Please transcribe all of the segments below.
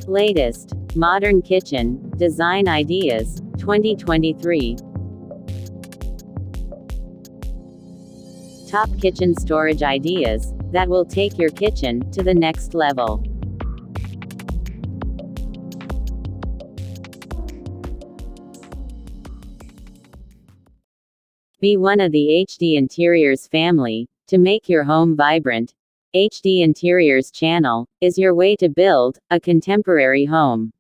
Latest modern kitchen design ideas 2023. Top kitchen storage ideas that will take your kitchen to the next level. Be one of the HD Interiors family. To make your home vibrant, HD Interiors channel is your way to build a contemporary home.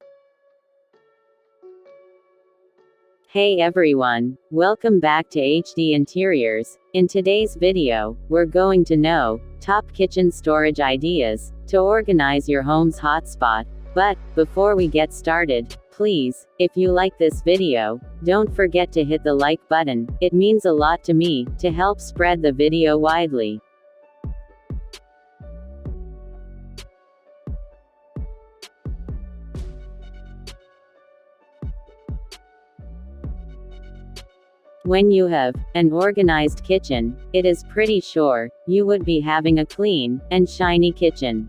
Hey everyone, welcome back to HD Interiors. In today's video, we're going to know top kitchen storage ideas to organize your home's hotspot. But before we get started, please, if you like this video, don't forget to hit the like button. It means a lot to me to help spread the video widely. When you have an organized kitchen, it is pretty sure you would be having a clean and shiny kitchen.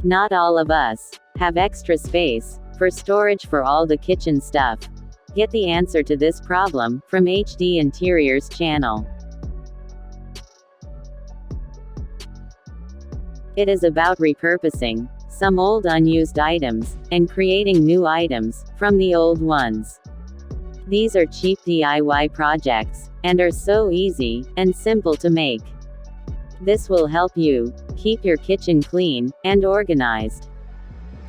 Not all of us have extra space for storage for all the kitchen stuff. Get the answer to this problem from HD Interiors channel. It is about repurposing some old unused items and creating new items from the old ones. These are cheap DIY projects, and are so easy and simple to make. This will help you keep your kitchen clean and organized.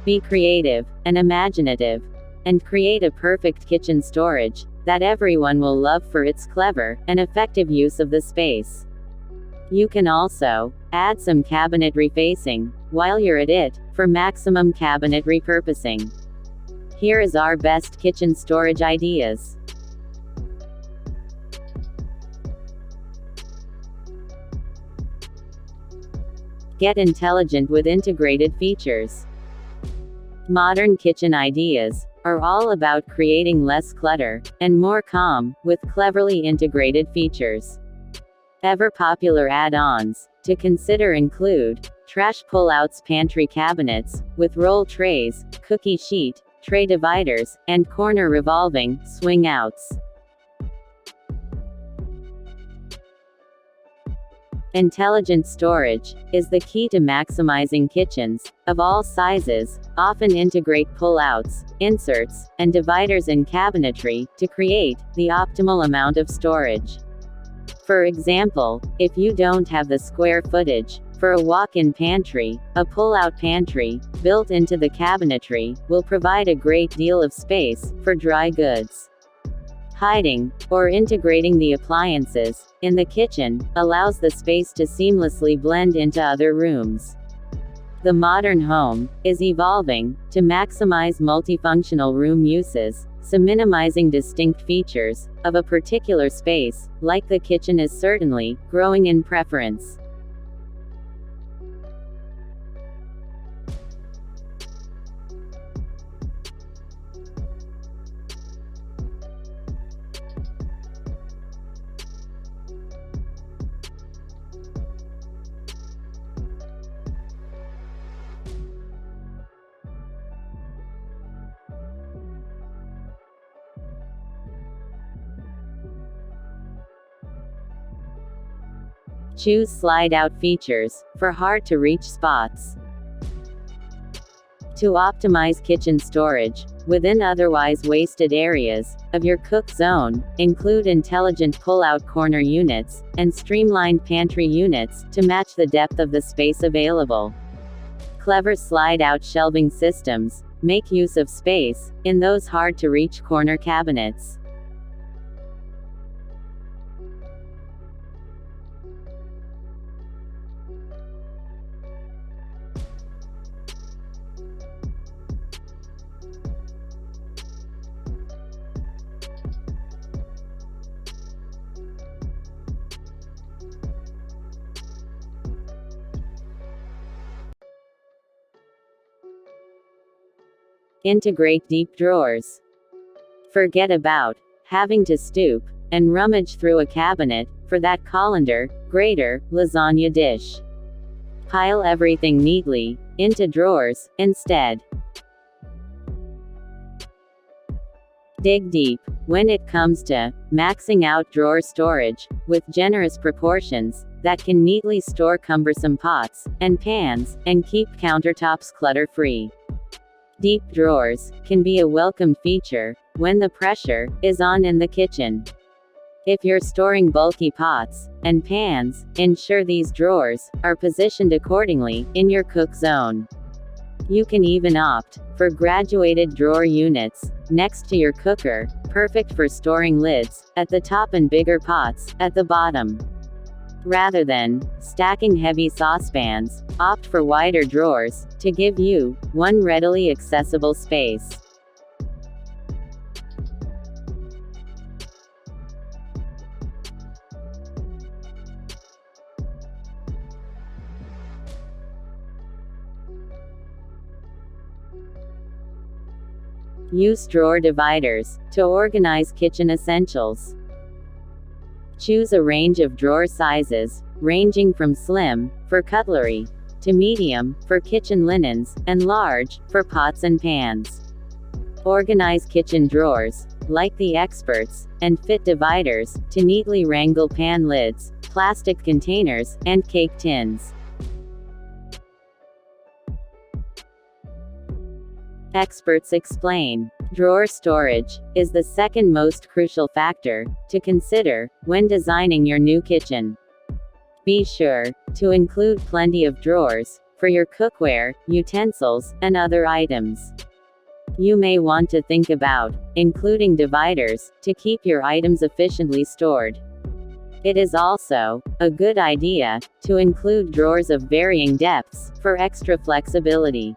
Be creative and imaginative, and create a perfect kitchen storage that everyone will love for its clever and effective use of the space. You can also add some cabinet refacing while you're at it for maximum cabinet repurposing. Here is our best kitchen storage ideas. Get intelligent with integrated features. Modern kitchen ideas are all about creating less clutter and more calm with cleverly integrated features. Ever popular add-ons to consider include trash pullouts, pantry cabinets with roll trays, cookie sheet, tray dividers, and corner revolving swing outs. Intelligent storage is the key to maximizing kitchens of all sizes. Often integrate pull-outs, inserts, and dividers in cabinetry to create the optimal amount of storage. For example, if you don't have the square footage for a walk-in pantry, a pull-out pantry built into the cabinetry will provide a great deal of space for dry goods. Hiding or integrating the appliances in the kitchen allows the space to seamlessly blend into other rooms. The modern home is evolving to maximize multifunctional room uses, so minimizing distinct features of a particular space, like the kitchen, is certainly growing in preference. Choose slide-out features for hard-to-reach spots. To optimize kitchen storage within otherwise wasted areas of your cook zone, include intelligent pull-out corner units and streamlined pantry units to match the depth of the space available. Clever slide-out shelving systems make use of space in those hard-to-reach corner cabinets. Integrate deep drawers. Forget about having to stoop and rummage through a cabinet for that colander, grater, lasagna dish. Pile everything neatly into drawers instead. Dig deep when it comes to maxing out drawer storage, with generous proportions that can neatly store cumbersome pots and pans, and keep countertops clutter-free. Deep drawers can be a welcome feature when the pressure is on in the kitchen. If you're storing bulky pots and pans, ensure these drawers are positioned accordingly in your cook zone. You can even opt for graduated drawer units next to your cooker, perfect for storing lids at the top and bigger pots at the bottom. Rather than stacking heavy saucepans, opt for wider drawers to give you one readily accessible space. Use drawer dividers to organize kitchen essentials. Choose a range of drawer sizes, ranging from slim, for cutlery, to medium, for kitchen linens, and large, for pots and pans. Organize kitchen drawers, like the experts, and fit dividers to neatly wrangle pan lids, plastic containers, and cake tins. Experts explain. Drawer storage is the second most crucial factor to consider when designing your new kitchen. Be sure to include plenty of drawers for your cookware, utensils, and other items. You may want to think about including dividers to keep your items efficiently stored. It is also a good idea to include drawers of varying depths for extra flexibility.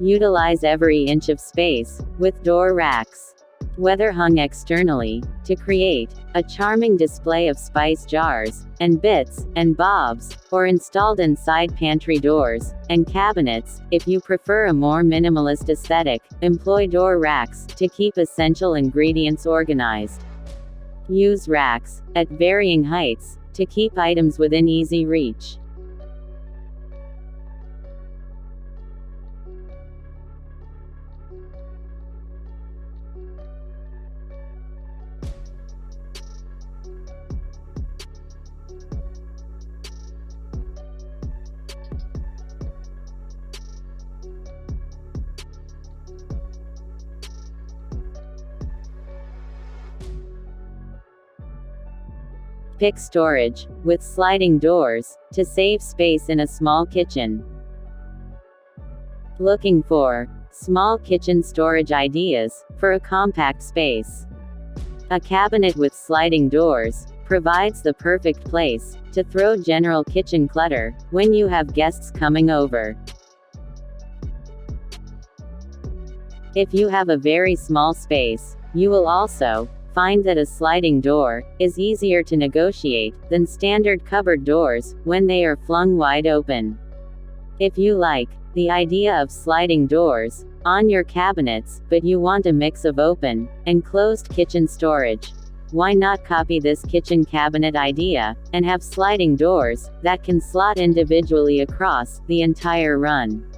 Utilize every inch of space with door racks. Whether hung externally to create a charming display of spice jars and bits and bobs, or installed inside pantry doors and cabinets, if you prefer a more minimalist aesthetic, employ door racks to keep essential ingredients organized. Use racks at varying heights to keep items within easy reach. Pick storage with sliding doors to save space in a small kitchen. Looking for small kitchen storage ideas for a compact space? A cabinet with sliding doors provides the perfect place to throw general kitchen clutter when you have guests coming over. If you have a very small space, you will also find that a sliding door is easier to negotiate than standard cupboard doors when they are flung wide open. If you like the idea of sliding doors on your cabinets, but you want a mix of open and closed kitchen storage, why not copy this kitchen cabinet idea and have sliding doors that can slot individually across the entire run?